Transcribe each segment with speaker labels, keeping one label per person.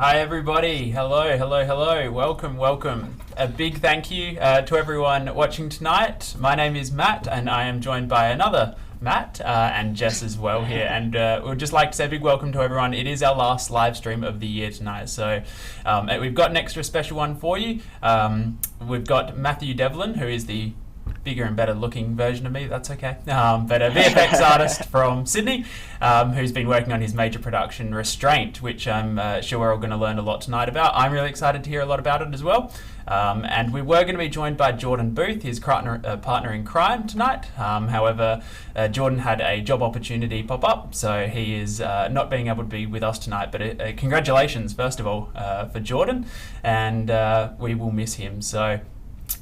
Speaker 1: Hi everybody, hello, hello, hello, welcome, welcome. A big thank you to everyone watching tonight. My name is Matt and I am joined by another Matt and Jess as well here, and we'd just like to say a big welcome to everyone. It is our last live stream of the year tonight, so we've got an extra special one for you. We've got Matthew Devlin, who is the bigger and better looking version of me, that's okay. But a VFX artist from Sydney who's been working on his major production Restraint, which I'm sure we're all going to learn a lot tonight about. I'm really excited to hear a lot about it as well. And we were going to be joined by Jordan Booth, his partner in crime tonight. However, Jordan had a job opportunity pop up, so he is not being able to be with us tonight. But congratulations, first of all, for Jordan, and we will miss him. So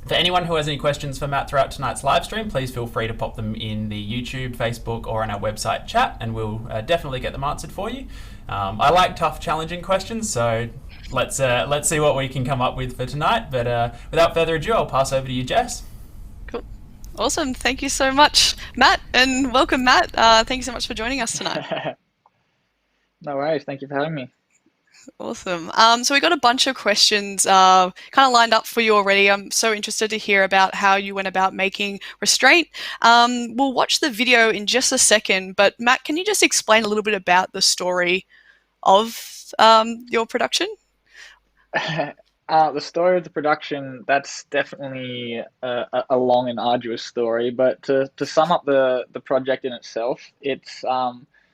Speaker 1: for anyone who has any questions for Matt throughout tonight's live stream, please feel free to pop them in the YouTube, Facebook, or on our website chat, and we'll definitely get them answered for you. I like tough, challenging questions, so let's see what we can come up with for tonight. But without further ado, I'll pass over to you, Jess.
Speaker 2: Cool. Awesome. Thank you so much, Matt, and welcome, Matt. Thank you so much for joining us tonight.
Speaker 3: No worries. Thank you for having me.
Speaker 2: Awesome. So we got a bunch of questions kind of lined up for you already. I'm so interested to hear about how you went about making Restraint. We'll watch the video in just a second, but Matt, can you just explain a little bit about the story of your production?
Speaker 3: The story of the production, that's definitely a long and arduous story, but to sum up the project in itself, it's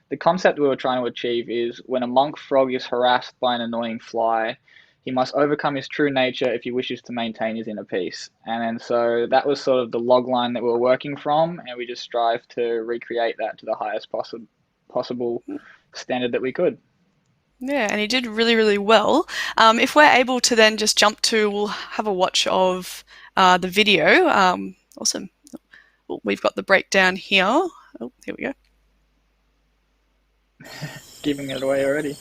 Speaker 3: the concept we were trying to achieve is when a monk frog is harassed by an annoying fly, he must overcome his true nature if he wishes to maintain his inner peace. And then so that was sort of the log line that we were working from, and we just strive to recreate that to the highest possible standard that we could.
Speaker 2: Yeah, and he did really, really well. If we're able to then just jump to, we'll have a watch of the video. Awesome. Well, we've got the breakdown here. Oh, here we go.
Speaker 3: Giving it away already.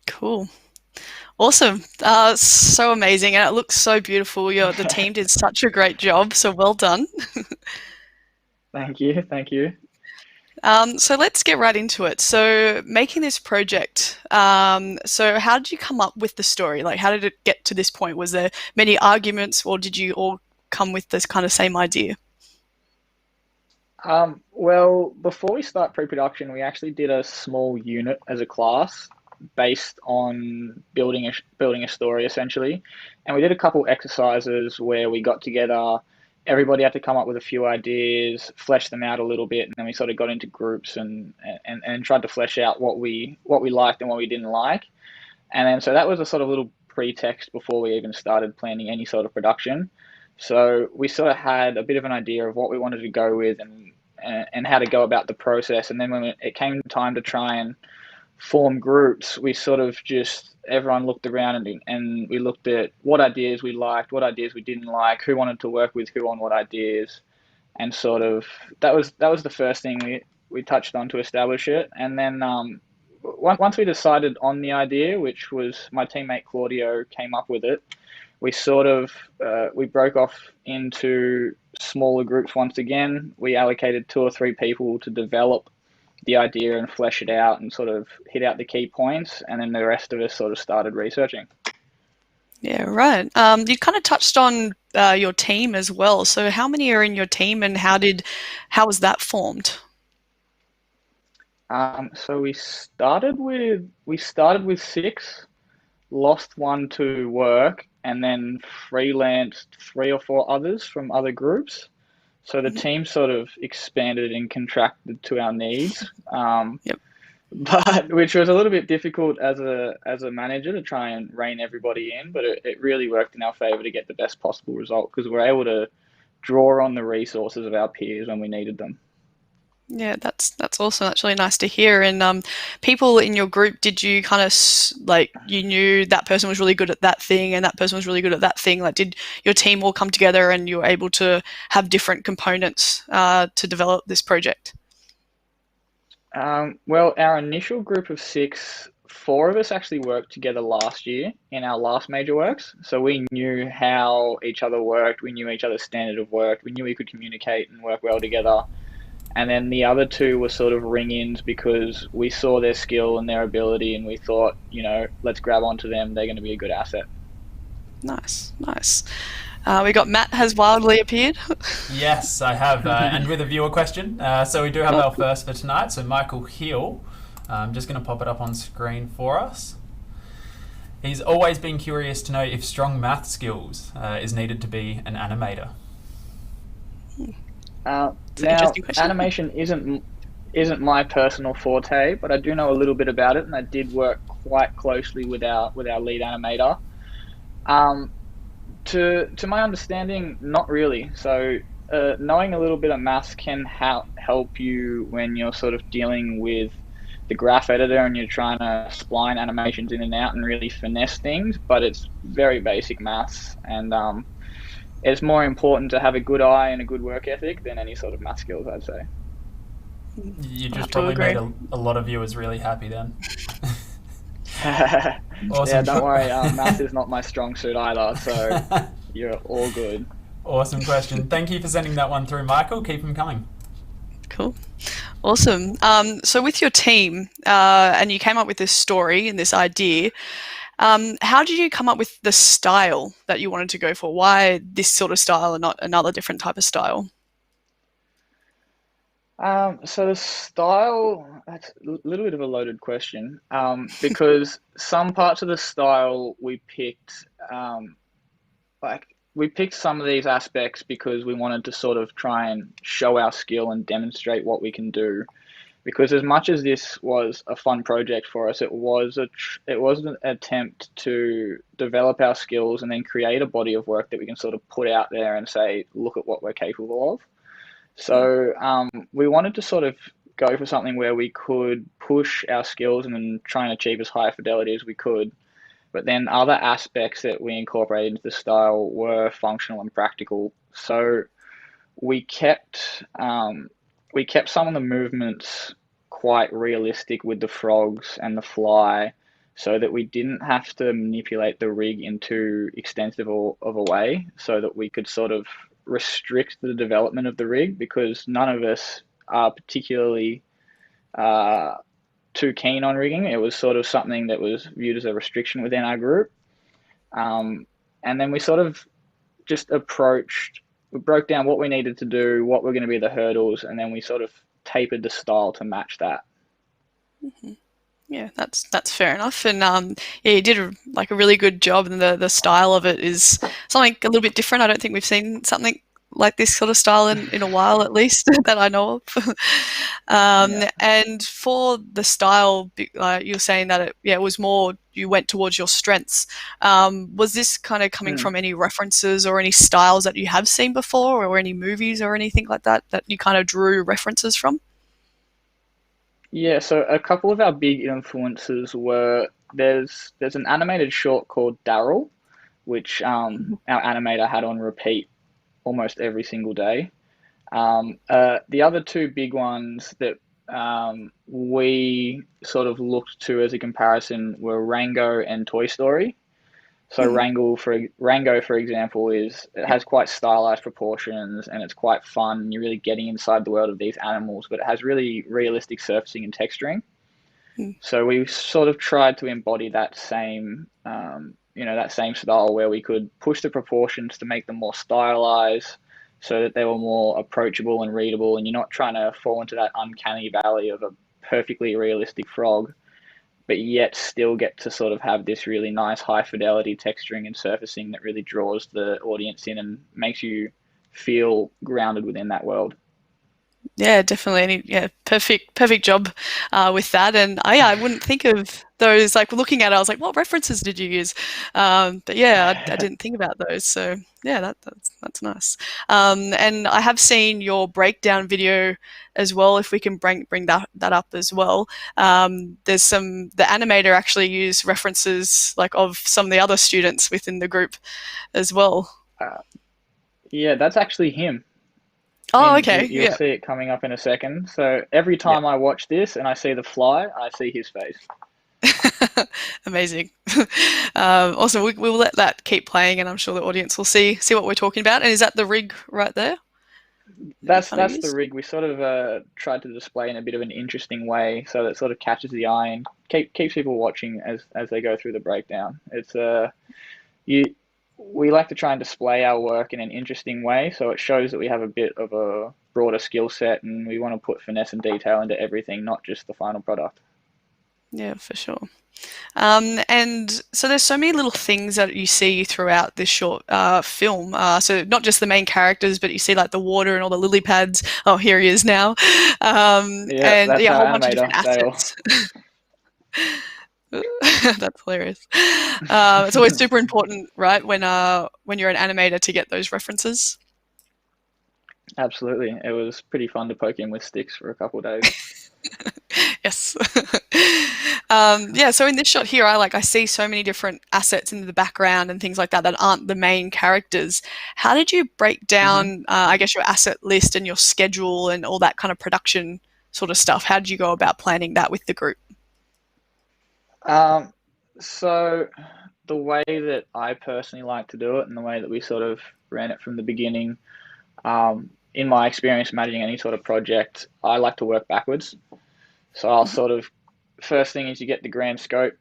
Speaker 2: Cool. Awesome. So amazing. And it looks so beautiful. The team did such a great job. So well done.
Speaker 3: Thank you. Thank you.
Speaker 2: So let's get right into it. So making this project, so how did you come up with the story? Like, how did it get to this point? Was there many arguments, or did you all come with this kind of same idea?
Speaker 3: Well, before we start pre-production, we actually did a small unit as a class based on building a story essentially, and we did a couple exercises where we got together. Everybody had to come up with a few ideas, flesh them out a little bit, and then we sort of got into groups and tried to flesh out what we liked and what we didn't like. And then so that was a sort of little pretext before we even started planning any sort of production. So we sort of had a bit of an idea of what we wanted to go with and how to go about the process. And then when it came time to try and form groups, we sort of just everyone looked around and we looked at what ideas we liked, what ideas we didn't like, who wanted to work with who on what ideas, and sort of that was the first thing we touched on to establish it. And then once we decided on the idea, which was my teammate Claudio came up with it, we sort of we broke off into smaller groups once again. We allocated 2 or 3 people to develop the idea and flesh it out and sort of hit out the key points, and then the rest of us sort of started researching.
Speaker 2: Yeah, right. You kind of touched on your team as well. So how many are in your team, and how was that formed?
Speaker 3: So we started with 6, lost one to work, and then freelanced 3 or 4 others from other groups. So the team sort of expanded and contracted to our needs.
Speaker 2: Yep.
Speaker 3: But which was a little bit difficult as a manager to try and rein everybody in, but it really worked in our favor to get the best possible result because we're able to draw on the resources of our peers when we needed them.
Speaker 2: Yeah, that's awesome. That's really nice to hear. And people in your group, did you kind of like, you knew that person was really good at that thing and that person was really good at that thing? Like, did your team all come together and you were able to have different components to develop this project?
Speaker 3: Well, our initial group of 6, 4 of us actually worked together last year in our last major works. So we knew how each other worked. We knew each other's standard of work. We knew we could communicate and work well together. And then the other 2 were sort of ring-ins because we saw their skill and their ability and we thought, let's grab onto them. They're going to be a good asset.
Speaker 2: Nice. We got Matt has wildly appeared.
Speaker 1: Yes, I have, and with a viewer question. So we do have our first for tonight. So Michael Hill, I'm just going to pop it up on screen for us. He's always been curious to know if strong math skills is needed to be an animator.
Speaker 3: Now, animation isn't my personal forte, but I do know a little bit about it, and I did work quite closely with our lead animator. To my understanding, not really. So knowing a little bit of maths can help you when you're sort of dealing with the graph editor and you're trying to spline animations in and out and really finesse things, but it's very basic maths, and it's more important to have a good eye and a good work ethic than any sort of math skills, I'd say.
Speaker 1: You just probably made a lot of viewers really happy then.
Speaker 3: Awesome. Yeah, don't worry, math is not my strong suit either, so you're all good.
Speaker 1: Awesome question. Thank you for sending that one through, Michael. Keep them coming.
Speaker 2: Cool. Awesome. So with your team, and you came up with this story and this idea, how did you come up with the style that you wanted to go for? Why this sort of style and not another different type of style?
Speaker 3: So the style, that's a little bit of a loaded question, because some parts of the style we picked, we picked some of these aspects because we wanted to sort of try and show our skill and demonstrate what we can do. Because as much as this was a fun project for us, it was an attempt to develop our skills and then create a body of work that we can sort of put out there and say, look at what we're capable of. So we wanted to sort of go for something where we could push our skills and then try and achieve as high fidelity as we could. But then other aspects that we incorporated into the style were functional and practical. So we kept some of the movements quite realistic with the frogs and the fly, so that we didn't have to manipulate the rig in too extensive of a way, so that we could sort of restrict the development of the rig, because none of us are particularly too keen on rigging. It was sort of something that was viewed as a restriction within our group. And then we sort of just we broke down what we needed to do, what were going to be the hurdles, and then we sort of tapered the style to match that.
Speaker 2: Mm-hmm. Yeah, that's fair enough. And yeah, you did a really good job, and the style of it is something a little bit different. I don't think we've seen something like this sort of style in a while, at least that I know of.
Speaker 3: Yeah.
Speaker 2: And for the style, you were saying that it was more you went towards your strengths. Was this kind of coming from any references or any styles that you have seen before, or any movies or anything like that you kind of drew references from?
Speaker 3: Yeah, so a couple of our big influences were there's an animated short called Daryl, which our animator had on repeat almost every single day. The other 2 big ones that we sort of looked to as a comparison were Rango and Toy Story. So
Speaker 2: Mhm.
Speaker 3: Rango, for example, it has quite stylized proportions and it's quite fun. You're really getting inside the world of these animals, but it has really realistic surfacing and texturing.
Speaker 2: Mm.
Speaker 3: So we sort of tried to embody that same, that same style where we could push the proportions to make them more stylized, so that they were more approachable and readable, and you're not trying to fall into that uncanny valley of a perfectly realistic frog, but yet still get to sort of have this really nice high fidelity texturing and surfacing that really draws the audience in and makes you feel grounded within that world.
Speaker 2: Yeah, definitely. Yeah, perfect job with that. And I wouldn't think of those. Like looking at it, I was like, what references did you use? But yeah, I didn't think about those. So yeah, that's nice. And I have seen your breakdown video as well. If we can bring that up as well. There's the animator actually used references like of some of the other students within the group as well.
Speaker 3: uh, yeah, that's actually him.
Speaker 2: Oh,
Speaker 3: And
Speaker 2: okay.
Speaker 3: you'll
Speaker 2: Yeah.
Speaker 3: see it coming up in a second. So every
Speaker 2: Yeah.
Speaker 3: time I watch this and I see the fly, I see his face.
Speaker 2: Amazing. Awesome. We'll let that keep playing, and I'm sure the audience will see what we're talking about. And is that the rig right there that you kind of
Speaker 3: That's the
Speaker 2: use?
Speaker 3: rig. We sort of tried to display in a bit of an interesting way, so that sort of catches the eye and keeps people watching as they go through the breakdown. You we like to try and display our work in an interesting way, so it shows that we have a bit of a broader skill set, and we want to put finesse and detail into everything, not just the final product.
Speaker 2: Yeah, for sure. And so there's so many little things that you see throughout this short film. So not just the main characters, but you see like the water and all the lily pads. Oh, here he is now.
Speaker 3: Yeah,
Speaker 2: And
Speaker 3: that's
Speaker 2: yeah, a
Speaker 3: our
Speaker 2: whole bunch of different
Speaker 3: animator, Dale.
Speaker 2: assets. That's hilarious. It's always super important, right, when you're an animator to get those references.
Speaker 3: Absolutely, it was pretty fun to poke him with sticks for a couple of days.
Speaker 2: Yes. Yeah, so in this shot here, I see so many different assets in the background and things like that that aren't the main characters. How did you break
Speaker 3: hmm
Speaker 2: down, I guess, your asset list and your schedule and all that kind of production sort of stuff? How did you go about planning that with the group?
Speaker 3: Um, so the way that I personally like to do it, and the way that we sort of ran it from the beginning, in my experience managing any sort of project, I like to work backwards. So I'll
Speaker 2: Mhm.
Speaker 3: sort of first thing is you get the grand scope.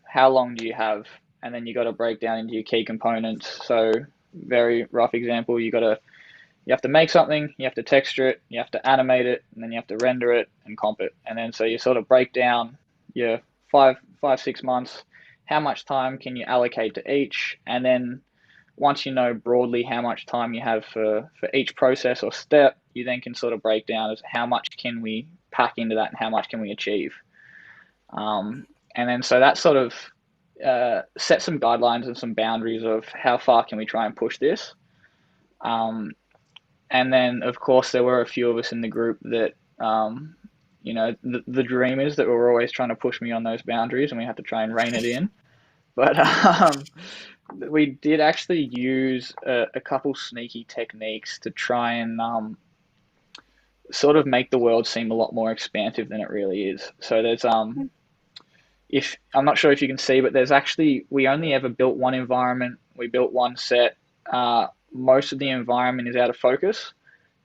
Speaker 3: How long do you have? And then you got to break down into your key components. So very rough example, you have to make something, you have to texture it, you have to animate it, and then you have to render it and comp it. And then so you sort of break down your 6 months. How much time can you allocate to each? And then once you know broadly how much time you have for each process or step, you then can sort of break down as how much can we pack into that and how much can we achieve. And then so that sort of set some guidelines and some boundaries of how far can we try and push this. Um, and then of course there were a few of us in the group that the dreamers that were always trying to push me on those boundaries, and we had to try and rein it in. But we did actually use a couple sneaky techniques to try and sort of make the world seem a lot more expansive than it really is. So there's if I'm not sure if you can see, but there's actually we only ever built one environment. We built one set. Most of the environment is out of focus.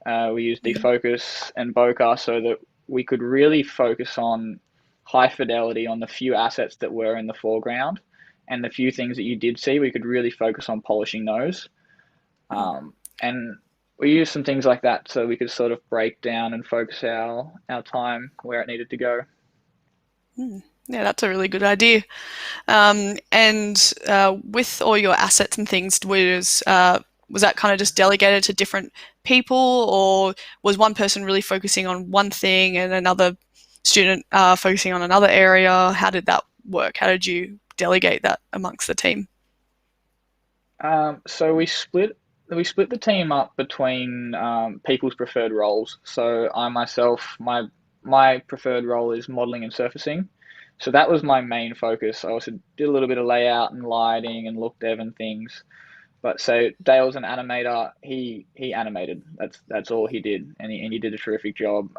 Speaker 3: We used
Speaker 2: Mhm.
Speaker 3: defocus and bokeh so that we could really focus on high fidelity on the few assets that were in the foreground, and the few things that you did see, we could really focus on polishing those. And we used some things like that so we could sort of break down and focus our time where it needed to go.
Speaker 2: Mm. Yeah, that's a really good idea. And with all your assets and things, was that kind of just delegated to different people, or was one person really focusing on one thing and another student focusing on another area? How did that work? How did you delegate that amongst the team?
Speaker 3: So we split the team up between people's preferred roles. So I myself, my preferred role is modeling and surfacing. So that was my main focus. I also did a little bit of layout and lighting and look dev and things. But so Dale's an animator. He animated. That's all he did, and he did a terrific job.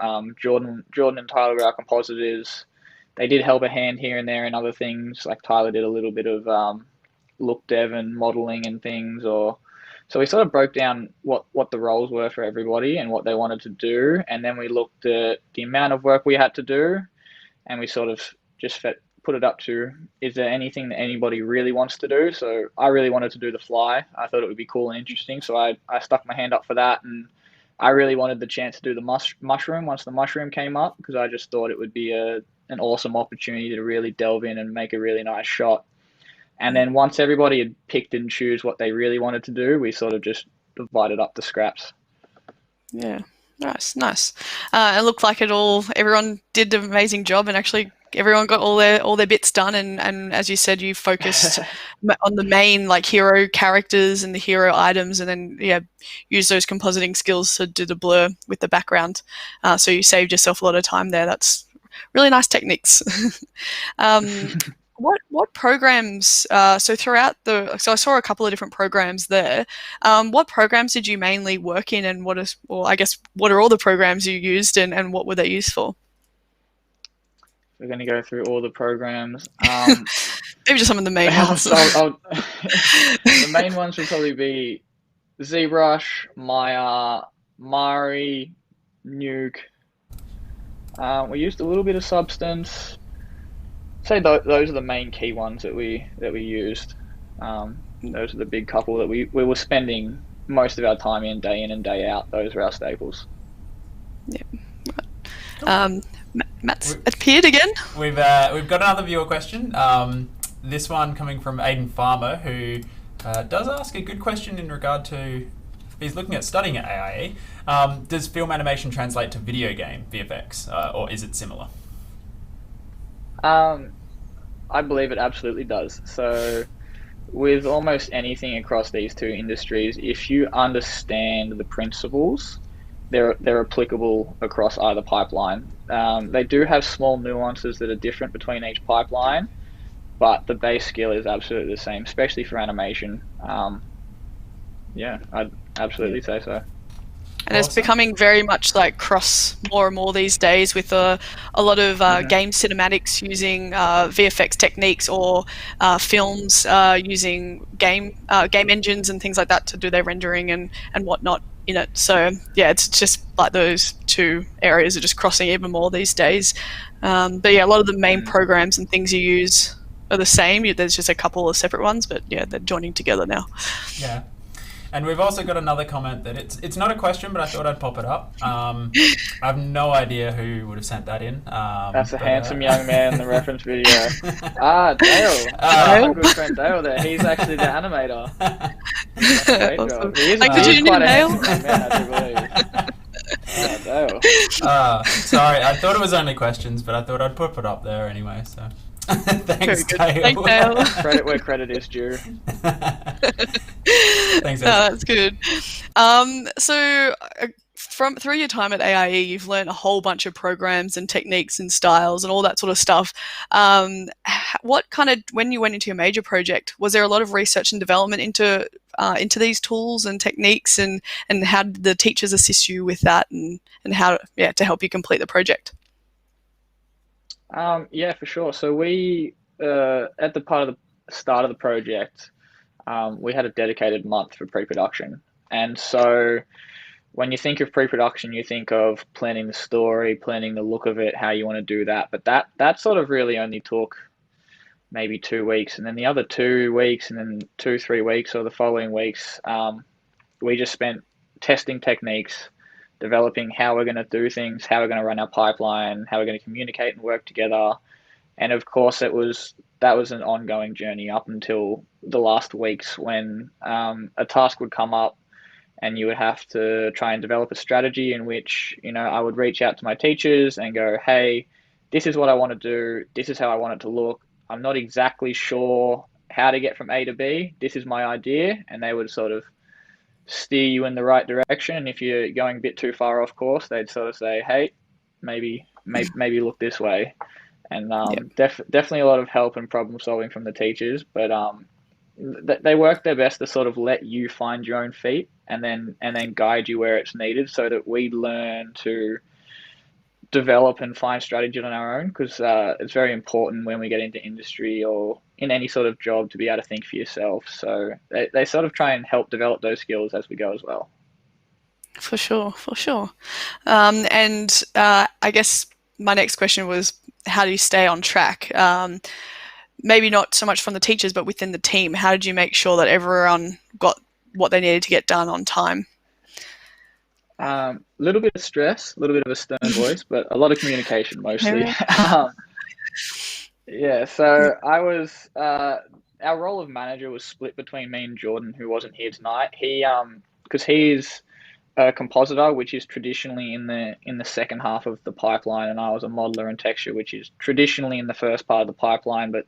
Speaker 3: Jordan and Tyler were our compositors. They did help a hand here and there in other things. Like Tyler did a little bit of look dev and modeling and things. Or so we sort of broke down what the roles were for everybody and what they wanted to do, and then we looked at the amount of work we had to do, and we sort of just put it up to, is there anything that anybody really wants to do? So I really wanted to do the fly. I thought it would be cool and interesting, so I stuck my hand up for that, and I really wanted the chance to do the mushroom once the mushroom came up, because I just thought it would be an awesome opportunity to really delve in and make a really nice shot. And then once everybody had picked and choose what they really wanted to do, we sort of just divided up the scraps.
Speaker 2: Yeah, nice. It looked like everyone did an amazing job, and actually everyone got all their bits done. And as you said, you focused on the main like hero characters and the hero items, and then use those compositing skills to do the blur with the background. So you saved yourself a lot of time there. That's really nice techniques. What programs? So I saw a couple of different programs there. What programs did you mainly work in, and what are all the programs you used, and what were they used for?
Speaker 3: We're going to go through all the programs.
Speaker 2: Maybe just some of the main ones.
Speaker 3: The main ones would probably be ZBrush, Maya, Mari, Nuke. We used a little bit of Substance. Say those are the main key ones that we used. Those are the big couple that we were spending most of our time in and day out. Those are our staples.
Speaker 2: Yeah. Matt's appeared again.
Speaker 1: We've got another viewer question. This one coming from Aidan Farmer, who does ask a good question in regard to, he's looking at studying at AIE. Does film animation translate to video game VFX, or is it similar?
Speaker 3: I believe it absolutely does. So with almost anything across these two industries, if you understand the principles, they're applicable across either pipeline. They do have small nuances that are different between each pipeline, but the base skill is absolutely the same, especially for animation. I'd absolutely say so.
Speaker 2: And it's becoming very much like cross more and more these days, with a lot of game cinematics using VFX techniques, or films using game engines and things like that to do their rendering and whatnot in it. So yeah, it's just like those two areas are just crossing even more these days. But yeah, a lot of the main programs and things you use are the same. There's just a couple of separate ones, but yeah, they're joining together now.
Speaker 1: Yeah. And we've also got another comment that it's not a question, but I thought I'd pop it up. I have no idea who would have sent that in.
Speaker 3: That's a handsome young man in the reference video. Dale. My good friend Dale there. He's actually the animator. Great job. He is
Speaker 2: did you
Speaker 3: quite a
Speaker 2: Dale?
Speaker 3: handsome man, I do believe. Dale.
Speaker 1: Sorry, I thought it was only questions, but I thought I'd put it up there anyway. So thanks, Dale.
Speaker 2: Thanks, Dale.
Speaker 3: Credit where credit is due.
Speaker 1: Thanks,
Speaker 2: that's good. So through your time at AIE, you've learned a whole bunch of programs and techniques and styles and all that sort of stuff. When you went into your major project, was there a lot of research and development into these tools and techniques, and how did the teachers assist you with that, and how to help you complete the project?
Speaker 3: Yeah, for sure. So we at the part of the start of the project, we had a dedicated month for pre-production. And so when you think of pre-production, you think of planning the story, planning the look of it, how you want to do that. But that sort of really only took maybe 2 weeks. And then the other 2 weeks, and then 2-3 weeks, or the following weeks, we just spent testing techniques, developing how we're going to do things, how we're going to run our pipeline, how we're going to communicate and work together. And of course, that was an ongoing journey up until the last weeks, when a task would come up and you would have to try and develop a strategy in which, I would reach out to my teachers and go, hey, this is what I want to do. This is how I want it to look. I'm not exactly sure how to get from A to B. This is my idea. And they would sort of steer you in the right direction. And if you're going a bit too far off course, they'd sort of say, hey, maybe look this way. And definitely a lot of help and problem solving from the teachers. But they work their best to sort of let you find your own feet and then guide you where it's needed, so that we learn to develop and find strategy on our own, because it's very important when we get into industry or in any sort of job to be able to think for yourself. So they sort of try and help develop those skills as we go as well.
Speaker 2: For sure, for sure. And I guess my next question was, how do you stay on track? Maybe not so much from the teachers, but within the team. How did you make sure that everyone got what they needed to get done on time?
Speaker 3: A little bit of stress, a little bit of a stern voice, but a lot of communication mostly.
Speaker 2: Yeah.
Speaker 3: Yeah, so I was our role of manager was split between me and Jordan, who wasn't here tonight. Because he's a compositor, which is traditionally in the second half of the pipeline, and I was a modeler and texture, which is traditionally in the first part of the pipeline, but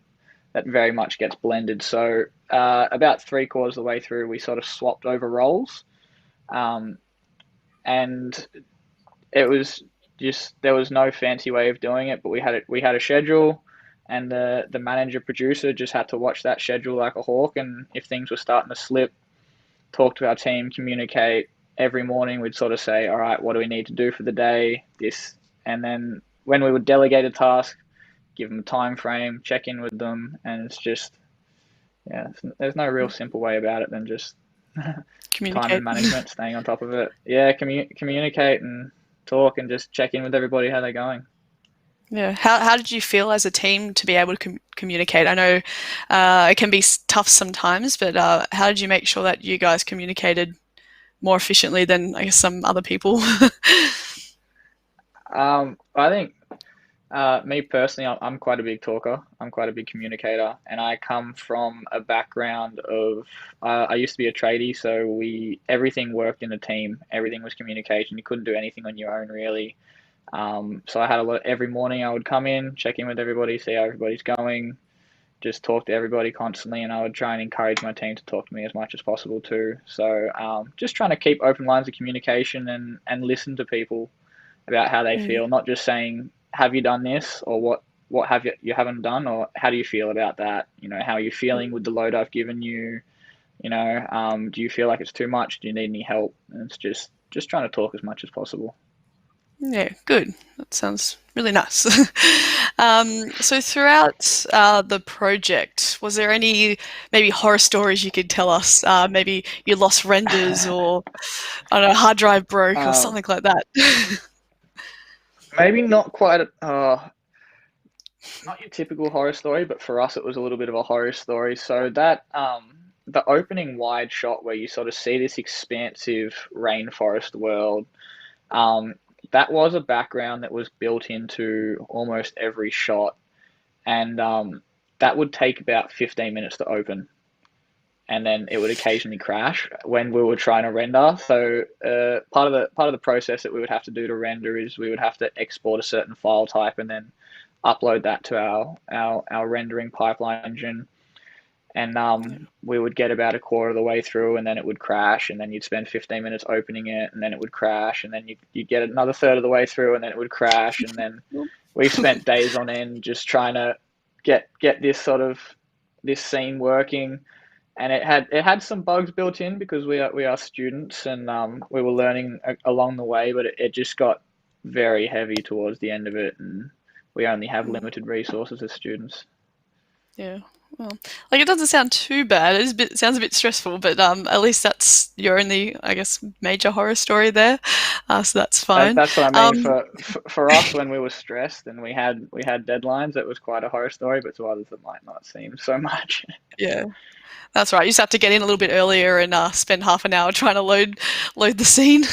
Speaker 3: that very much gets blended. So about three-quarters of the way through, we sort of swapped over roles, um, and it was just, there was no fancy way of doing it, but we had a schedule, and the manager producer just had to watch that schedule like a hawk, and if things were starting to slip, talk to our team, communicate. Every morning we'd sort of say, all right, what do we need to do for the day? This, and then when we would delegate a task, give them a time frame, check in with them, and it's just, yeah, there's no real simple way about it than just time
Speaker 2: Communicate.
Speaker 3: management, staying on top of it. Yeah, communicate and talk and just check in with everybody how they're going.
Speaker 2: Yeah. How did you feel as a team to be able to communicate? I know it can be tough sometimes, but how did you make sure that you guys communicated more efficiently than, I guess, some other people?
Speaker 3: I think me personally, I'm quite a big talker. I'm quite a big communicator, and I come from a background of I used to be a tradie, so everything worked in a team. Everything was communication. You couldn't do anything on your own really. So I had every morning I would come in, check in with everybody, see how everybody's going, just talk to everybody constantly, and I would try and encourage my team to talk to me as much as possible too. So just trying to keep open lines of communication and listen to people about how they
Speaker 2: Mm.
Speaker 3: feel, not just saying, have you done this, or what have you haven't done, or how do you feel about that? You know, how are you feeling with the load I've given you? You know, do you feel like it's too much? Do you need any help? And it's just trying to talk as much as possible.
Speaker 2: Yeah, good. That sounds really nice. So throughout the project, was there any maybe horror stories you could tell us? Maybe you lost renders, or I don't know, hard drive broke or
Speaker 3: uh,
Speaker 2: something like that.
Speaker 3: Maybe not quite. Not your typical horror story, but for us it was a little bit of a horror story. So that the opening wide shot where you sort of see this expansive rainforest world, um, that was a background that was built into almost every shot, and that would take about 15 minutes to open, and then it would occasionally crash when we were trying to render. So part of the process that we would have to do to render is we would have to export a certain file type and then upload that to our rendering pipeline engine. And we would get about a quarter of the way through, and then it would crash, and then you'd spend 15 minutes opening it, and then it would crash, and then you'd get another third of the way through, and then it would crash, and then we spent days on end just trying to get this scene working. And it had some bugs built in because we are students, and we were learning along the way, but it just got very heavy towards the end of it, and we only have limited resources as students.
Speaker 2: Yeah. Well, like, it doesn't sound too bad. It sounds a bit stressful, but at least that's your only, I guess, major horror story there. So that's fine.
Speaker 3: That's what I mean. For us, when we were stressed and we had deadlines, it was quite a horror story, but to others it might not seem so much.
Speaker 2: Yeah, that's right. You just have to get in a little bit earlier and spend half an hour trying to load the scene.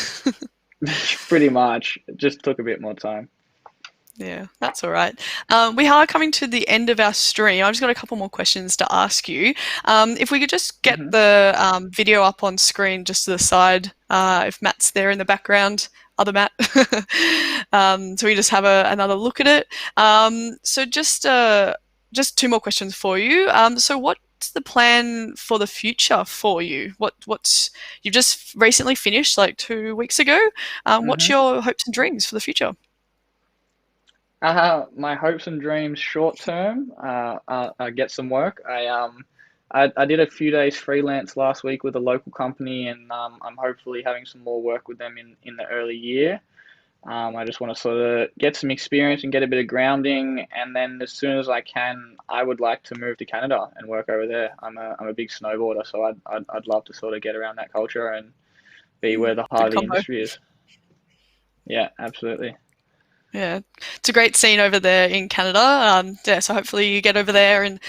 Speaker 3: Pretty much, it just took a bit more time.
Speaker 2: Yeah, that's all right. We are coming to the end of our stream. I've just got a couple more questions to ask you. If we could just get the video up on screen just to the side, if Matt's there in the background, other Matt. So we just have another look at it. So just two more questions for you. So what's the plan for the future for you? You've just recently finished like 2 weeks ago. What's your hopes and dreams for the future?
Speaker 3: My hopes and dreams short term, get some work. I did a few days freelance last week with a local company, and I'm hopefully having some more work with them in the early year. I just want to sort of get some experience and get a bit of grounding, and then as soon as I can, I would like to move to Canada and work over there. I'm a big snowboarder, so I'd love to sort of get around that culture and be where the heart
Speaker 2: Good
Speaker 3: of the
Speaker 2: combo.
Speaker 3: industry is. Yeah, absolutely.
Speaker 2: Yeah, it's a great scene over there in Canada. Yeah, so hopefully you get over there and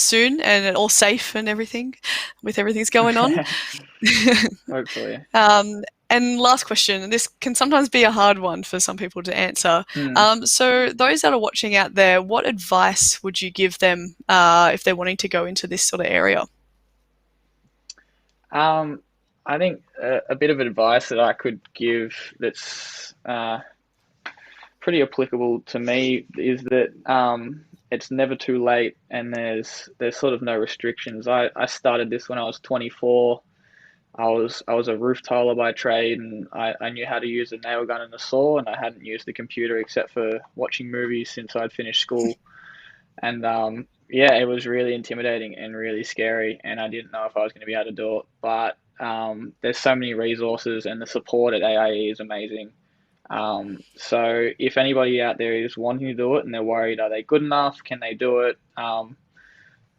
Speaker 2: soon, and all safe and everything, with everything's going on.
Speaker 3: Hopefully.
Speaker 2: And last question, and this can sometimes be a hard one for some people to answer. So those that are watching out there, what advice would you give them if they're wanting to go into this sort of area?
Speaker 3: I think a bit of advice that I could give that's pretty applicable to me is that it's never too late, and there's sort of no restrictions. I started this when I was 24. I was a roof tiler by trade, and I knew how to use a nail gun and a saw, and I hadn't used the computer except for watching movies since I'd finished school. And yeah, it was really intimidating and really scary, and I didn't know if I was going to be able to do it. But there's so many resources, and the support at AIE is amazing. So if anybody out there is wanting to do it and they're worried, are they good enough? Can they do it?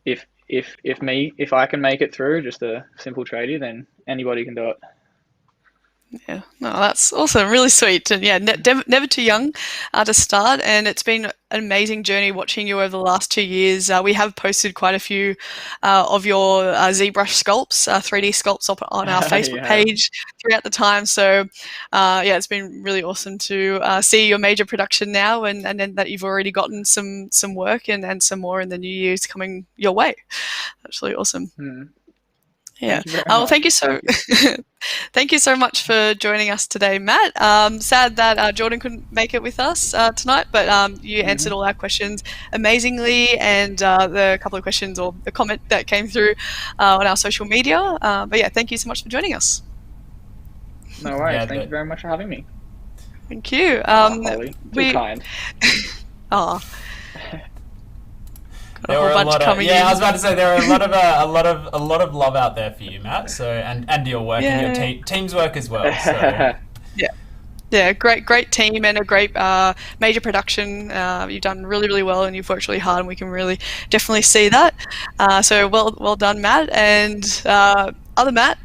Speaker 3: If I can make it through just a simple tradie, then anybody can do it.
Speaker 2: Yeah, no, that's awesome, really sweet, and yeah, never too young to start. And it's been an amazing journey watching you over the last 2 years. We have posted quite a few of your ZBrush sculpts, 3D sculpts on our Facebook page throughout the time. So yeah, it's been really awesome to see your major production now, and then that you've already gotten some work and some more in the new years coming your way. That's really awesome. Yeah. Thank you so thank you so much for joining us today, Matt. Sad that Jordan couldn't make it with us tonight, but you answered all our questions amazingly, and the couple of questions or the comment that came through on our social media. But yeah, thank you so much for joining us.
Speaker 3: No worries. Thank you very much for having me.
Speaker 2: Thank you.
Speaker 3: Holly, too kind.
Speaker 2: Oh.
Speaker 1: There were a lot of, I was about to say there are a lot of love out there for you, Matt. So and your work and your team's work as well. So.
Speaker 2: Yeah, great team and a great major production. You've done really well, and you've worked really hard, and we can really definitely see that. So well done, Matt, and other Matt.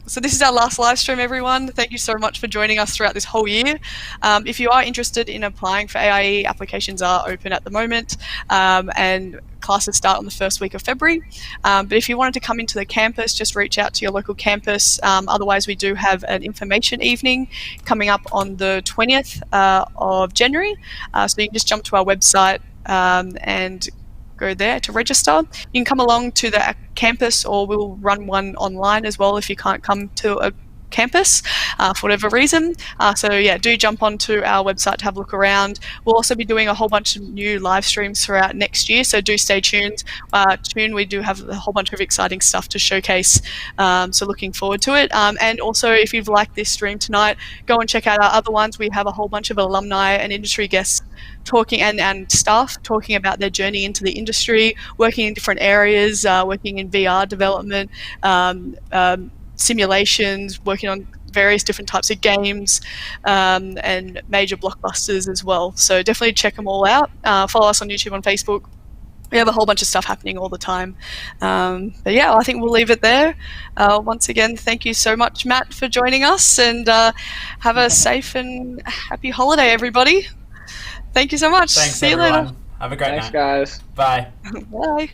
Speaker 2: So this is our last live stream, everyone. Thank you so much for joining us throughout this whole year. If you are interested in applying for AIE, applications are open at the moment, and classes start on the first week of February. But if you wanted to come into the campus, just reach out to your local campus. Otherwise, we do have an information evening coming up on the 20th of January. So you can just jump to our website and go there to register. You can come along to the campus, or we'll run one online as well if you can't come to a campus for whatever reason. So yeah, do jump onto our website to have a look around. We'll also be doing a whole bunch of new live streams throughout next year, so do stay tuned. We do have a whole bunch of exciting stuff to showcase, so looking forward to it. And also, if you've liked this stream tonight, go and check out our other ones. We have a whole bunch of alumni and industry guests talking and staff talking about their journey into the industry, working in different areas, working in VR development, simulations, working on various different types of games, and major blockbusters as well. So definitely check them all out. Follow us on YouTube, on Facebook. We have a whole bunch of stuff happening all the time. But yeah, I think we'll leave it there. Once again, thank you so much, Matt, for joining us, and have a safe and happy holiday, everybody. Thank you so much.
Speaker 1: Thanks,
Speaker 2: See
Speaker 1: everyone.
Speaker 2: you later.
Speaker 1: Have a great night.
Speaker 3: Thanks, guys.
Speaker 1: Bye.
Speaker 2: Bye.